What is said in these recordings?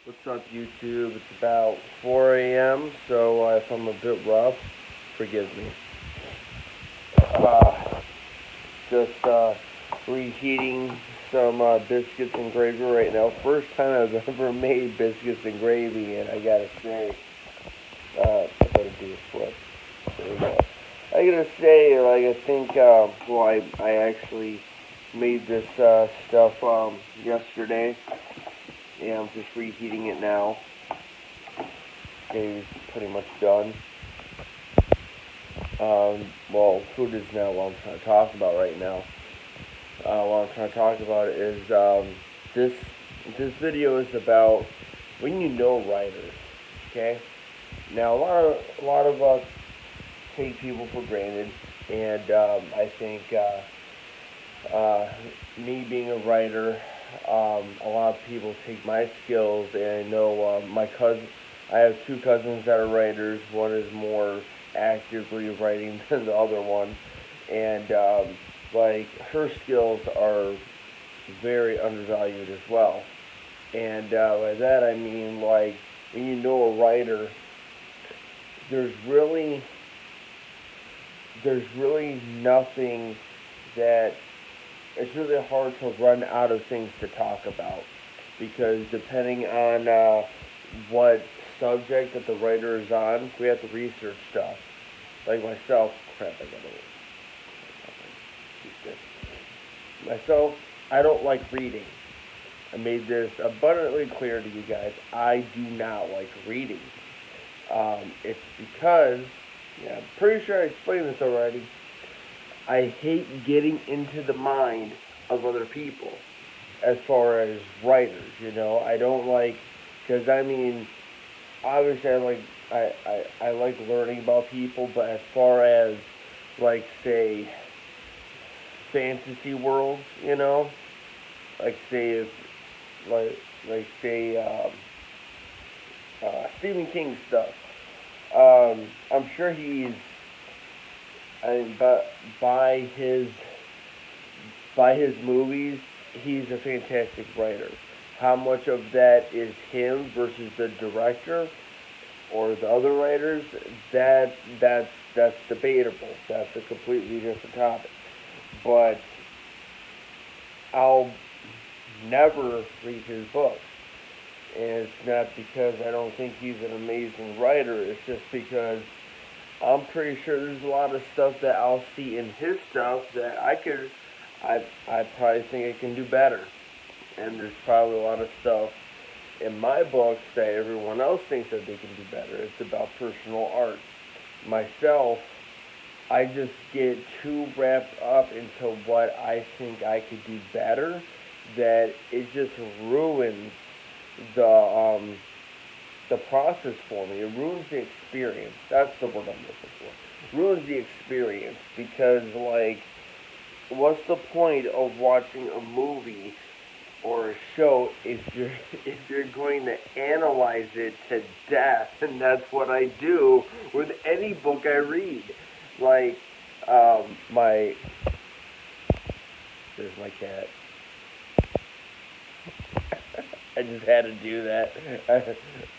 What's up, YouTube? It's about 4 a.m., so if I'm a bit rough, forgive me. Uh, just reheating some biscuits and gravy right now. First time I've ever made biscuits and gravy, and I gotta say, I better do a flip. There we go. I gotta say, I think, I actually made this stuff yesterday, and I'm just reheating it now. Gravy's pretty much done. Food is not what I'm trying to talk about right now. What I'm trying to talk about is this. This video is about when you know writers. Okay. Now a lot of us take people for granted, and I think me being a writer, a lot of people take my skills, and I know my cousin. I have two cousins that are writers. One is more actively writing than the other one, and her skills are very undervalued as well. And by that I mean when you know a writer, there's really there's really nothing that it's really hard to run out of things to talk about because depending on what subject that the writer is on, we have to research stuff. Like myself, crap, I gotta keep this. Myself, I don't like reading. I made this abundantly clear to you guys. I do not like reading. It's because, yeah, I'm pretty sure I explained this already. I hate getting into the mind of other people as far as writers, I don't like, because I mean, obviously I like learning about people, but as far as, say, fantasy worlds, like, say, if, like say, Stephen King stuff. I'm sure but by his movies, he's a fantastic writer. How much of that is him versus the director or the other writers? That's debatable. That's a completely different topic. But I'll never read his books. And it's not because I don't think he's an amazing writer. It's just because I'm pretty sure there's a lot of stuff that I'll see in his stuff that I probably think I can do better. And there's probably a lot of stuff in my books that everyone else thinks that they can do better. It's about personal art. Myself, I just get too wrapped up into what I think I could do better that it just ruins the process for me. It ruins the experience. That's the word I'm looking for. Ruins the experience because what's the point of watching a movie or a show if you're if you're going to analyze it to death? And that's what I do with any book I read. Like my there's my cat. I just had to do that.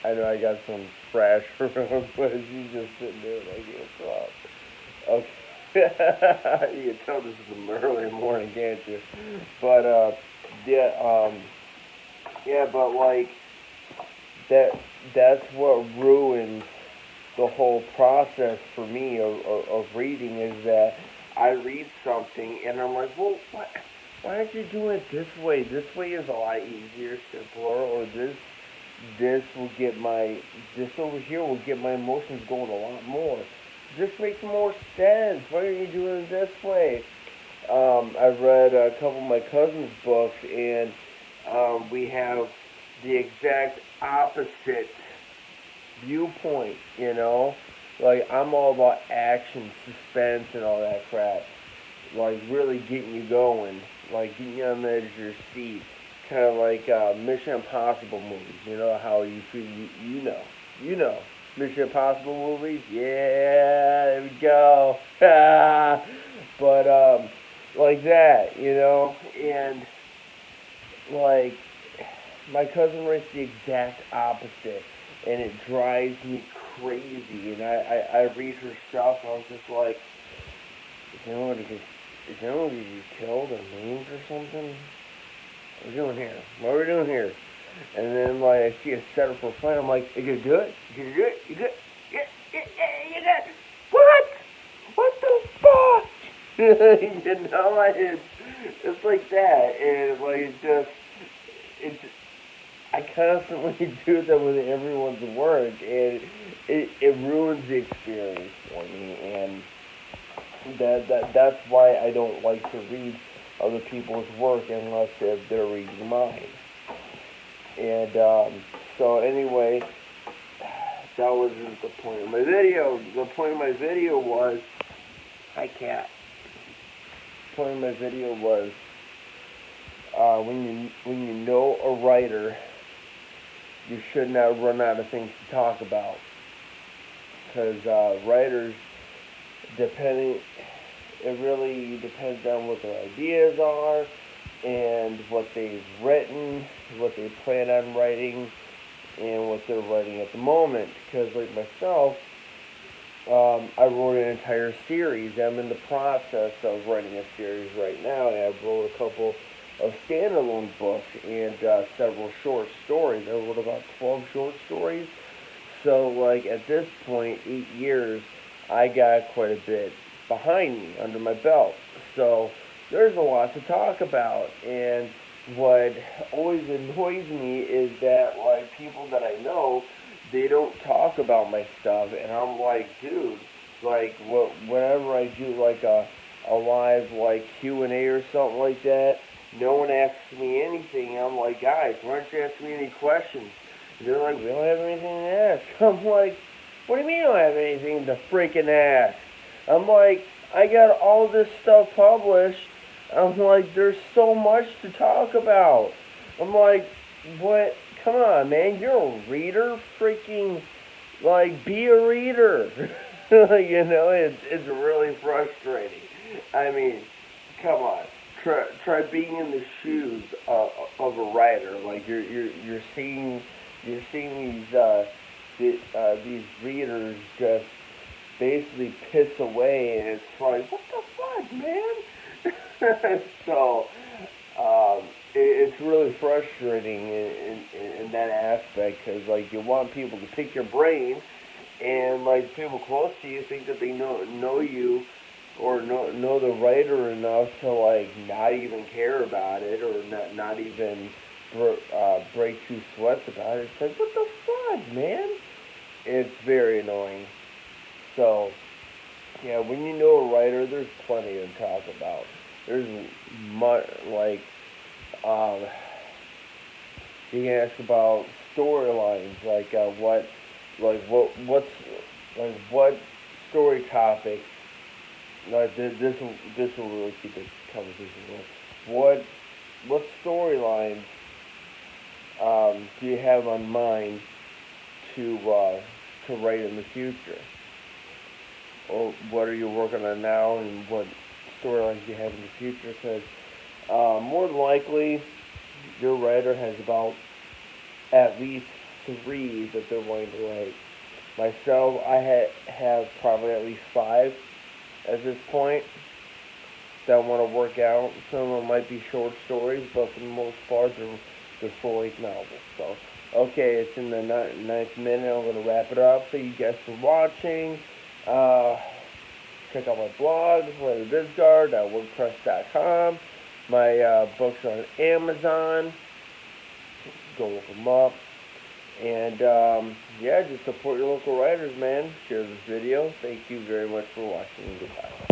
I know I got some trash from him, but she's just sitting there like, what's up? Okay. You can tell this is an early morning, can't you? But, yeah, yeah, but that, that's what ruins the whole process for me of reading is that I read something and I'm like, well, why aren't you doing it this way? This way is a lot easier, simpler, or this over here will get my emotions going a lot more. This makes more sense. Why are you doing it this way? I've read a couple of my cousin's books, and we have the exact opposite viewpoint, Like, I'm all about action, suspense, and all that crap. Like, really getting you going. Like, getting you on the edge of your seat. Kind of like Mission Impossible movies. You know how you feel, You know. Mission Impossible movies? Yeah, there we go. But, like that, And, like, My cousin writes the exact opposite, and it drives me crazy. And I read her stuff, and I was just like, is anyone gonna get killed or maimed or something? What are we doing here? What are we doing here? And then like I see a setup for a fight. I'm like, you gonna do it? You gonna do it? You good? Yeah, yeah, yeah, you good? What? What the fuck? You know, it's like that, and like it's I constantly do that with everyone's work, and it ruins the experience for me, and that's why I don't like to read other people's work unless they're reading mine. And so anyway, that wasn't the point of my video. The point of my video was, hi cat. The point of my video was when you know a writer, you should not run out of things to talk about. Because writers, depending, it really depends on what their ideas are and what they've written, what they plan on writing, and what they're writing at the moment. Because like myself, I wrote an entire series. I'm in the process of writing a series right now, and I've wrote a couple of standalone books and several short stories. I wrote about 12 short stories. So, like, at this point, 8 years, I got quite a bit behind me, under my belt. So, there's a lot to talk about. And what always annoys me is that, like, people that I know, they don't talk about my stuff. And I'm like, dude, like, whenever I do, like, a live, like, Q&A or something like that, no one asks me anything. I'm like, guys, why don't you ask me any questions? They're like, we don't have anything to ask. I'm like, what do you mean you don't have anything to freaking ask? I'm like, I got all this stuff published. I'm like, there's so much to talk about. I'm like, what? Come on, man. You're a reader. Freaking, like, be a reader. You know, it's really frustrating. I mean, come on. Try being in the shoes of a writer. Like you're seeing these readers just basically piss away, and it's like, what the fuck, man? So it's really frustrating in that aspect, because like you want people to pick your brain, and like people close to you think that they know you or know the writer enough to like not even care about it, or not even break two sweats about it. It's like, what the fuck, man? It's very annoying. So yeah, when you know a writer, there's plenty to talk about. There's much like um, you can ask about storylines, like what's like what story topics. Like this will really keep the conversation going. What what storylines do you have on mind to write in the future? Or what are you working on now, and what storylines do you have in the future? Because more than likely, your writer has about at least three that they're wanting to write. Myself, have probably at least five at this point that want to work out. Some of them might be short stories, but for the most part, they're full-length novels. So, okay, it's in the ninth minute. I'm going to wrap it up. Thank you guys for watching. Uh, Check out my blog, LarryBizgard.wordpress.com. My books are on Amazon. Go look them up. And yeah, just support your local writers, man. Share this video. Thank you very much for watching. Goodbye.